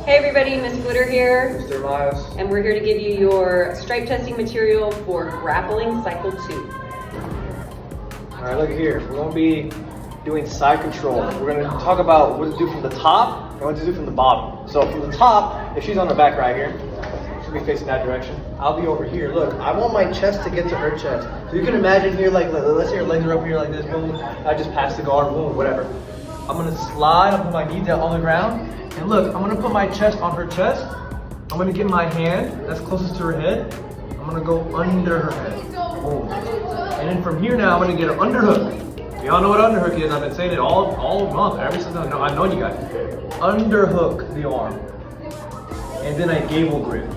Hey everybody, Miss Glitter here. Mr. Miles. And we're here to give you your stripe testing material for Grappling Cycle 2. All right, look here. We're going to be doing side control. We're going to talk about what to do from the top and what to do from the bottom. So from the top, if she's on her back right here, she'll be facing that direction. I'll be over here. Look, I want my chest to get to her chest. So you can imagine here, like, let's say your legs are up here like this, boom. I just pass the guard, boom, whatever. I'm going to slide, I'll put my knee down on the ground. And look, I'm gonna put my chest on her chest. I'm gonna get my hand that's closest to her head. I'm gonna go under her head. Boom. And then from here now, I'm gonna get an underhook. Y'all know what underhook is. I've been saying it all month, ever since I've known you guys. Underhook the arm. And then I gable grip.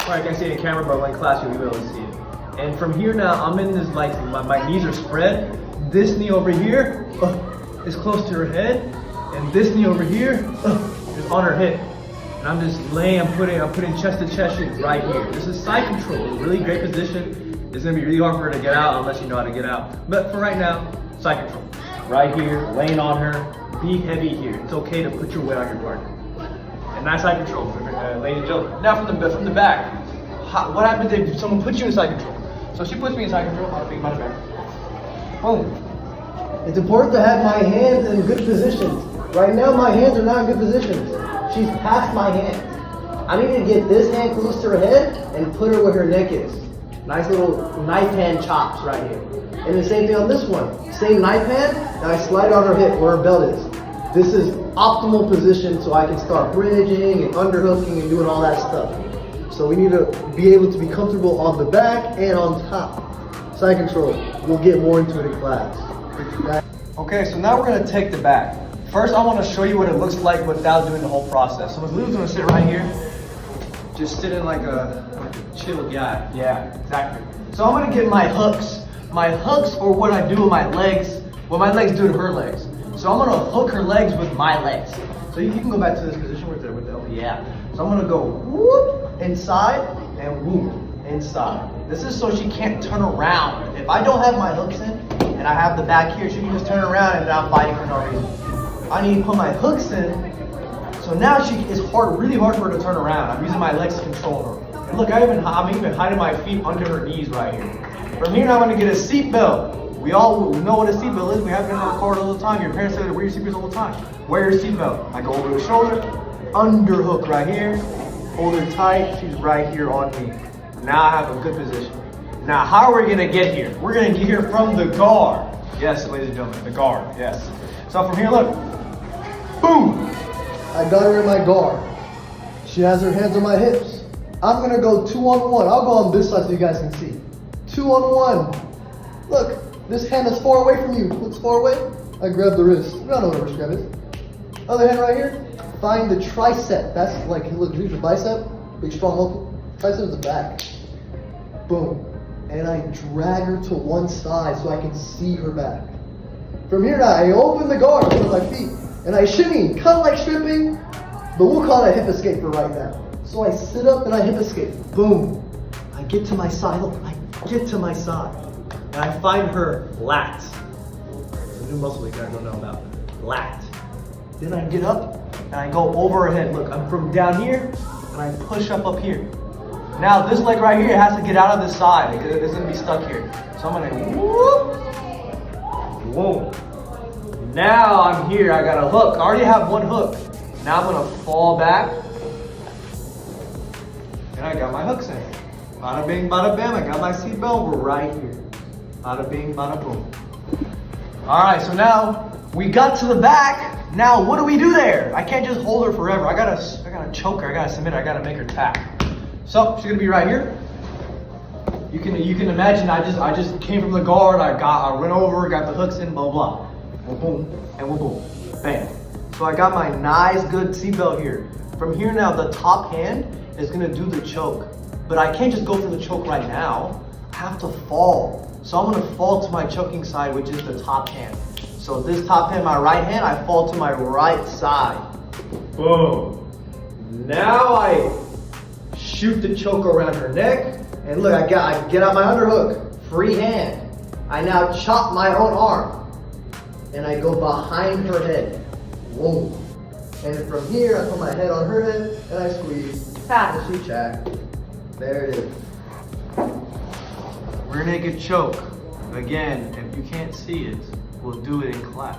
Sorry, I can't see it in camera, but when in class you'll be able to see it. And from here now, I'm in this, like, my knees are spread. This knee over here is close to her head. And this knee over here is on her hip. And I'm just laying, I'm putting chest to chest right here. This is side control, a really great position. It's gonna be really hard for her to get out unless you know how to get out. But for right now, side control. Right here, laying on her, be heavy here. It's okay to put your weight on your partner. And that's side control, ladies and gentlemen. Now from the back, what happens if someone puts you in side control? So she puts me in side control, I'll be my back. Boom. It's important to have my hands in good positions. Right now, my hands are not in good positions. She's past my hands. I need to get this hand close to her head and put her where her neck is. Nice little knife hand chops right here. And the same thing on this one. Same knife hand, and I slide on her hip where her belt is. This is optimal position so I can start bridging and underhooking and doing all that stuff. So we need to be able to be comfortable on the back and on top. Side control, we'll get more into it in class. Okay, so now we're gonna take the back. First, I want to show you what it looks like without doing the whole process. So Ms. Lou's going to sit right here, just sitting like a chill guy. Yeah, exactly. So I'm going to get my hooks. My hooks are what I do with my legs, what my legs do to her legs. So I'm going to hook her legs with my legs. So you can go back to this position with the yeah. So I'm going to go whoop inside and whoop inside. This is so she can't turn around. If I don't have my hooks in and I have the back here, she can just turn around and then I'm fighting for no reason. I need to put my hooks in, so now it's really hard for her to turn around. I'm using my legs to control her. And look, I'm even hiding my feet under her knees right here. From here now I'm gonna get a seat belt. We all know what a seat belt is. We have it in our car all the time. Your parents say to wear your seat belts all the time. Wear your seat belt. I go over the shoulder, underhook right here, hold her tight, she's right here on me. Now I have a good position. Now how are we gonna get here? We're gonna get here from the guard. Yes, ladies and gentlemen, the guard, yes. So from here, look. Boom! I got her in my guard. She has her hands on my hips. I'm gonna go 2-on-1. I'll go on this side so you guys can see. 2-on-1. Look, this hand is far away from you. Looks far away. I grab the wrist. You don't know what a wrist grab is. Other hand right here. Find the tricep. That's like, look, here's your bicep. Big strong muscle. Tricep is the back. Boom. And I drag her to one side so I can see her back. From here now, I open the guard with my feet, and I shimmy, kind of like stripping, but we'll call it a hip escape for right now. So I sit up and I hip escape. Boom. I get to my side. Look, I get to my side. And I find her lat. It's a new muscle you guys don't know about. Lat. Then I get up and I go over her head. Look, I'm from down here and I push up here. Now this leg right here has to get out of this side because it's gonna be stuck here. So I'm gonna whoop. Whoa. Now I'm here, I got a hook. I already have one hook. Now I'm gonna fall back. And I got my hooks in. Bada bing, bada bam, I got my seat belt, we're right here. Bada bing, bada boom. All right, so now we got to the back. Now what do we do there? I can't just hold her forever. I gotta choke her, I gotta submit her, I gotta make her tap. So she's gonna be right here. You can imagine I just came from the guard, I went over, got the hooks in, blah blah. And boom, and boom, bam. So I got my nice good seatbelt here. From here now, the top hand is gonna do the choke. But I can't just go for the choke right now. I have to fall. So I'm gonna fall to my choking side, which is the top hand. So this top hand, my right hand, I fall to my right side. Boom. Now I shoot the choke around her neck. And look, I get out my underhook, free hand. I now chop my own arm. And I go behind her head. Whoa. And from here, I put my head on her head and I squeeze. Ha. And she check. There it is. Rear naked choke. Again, if you can't see it, we'll do it in class.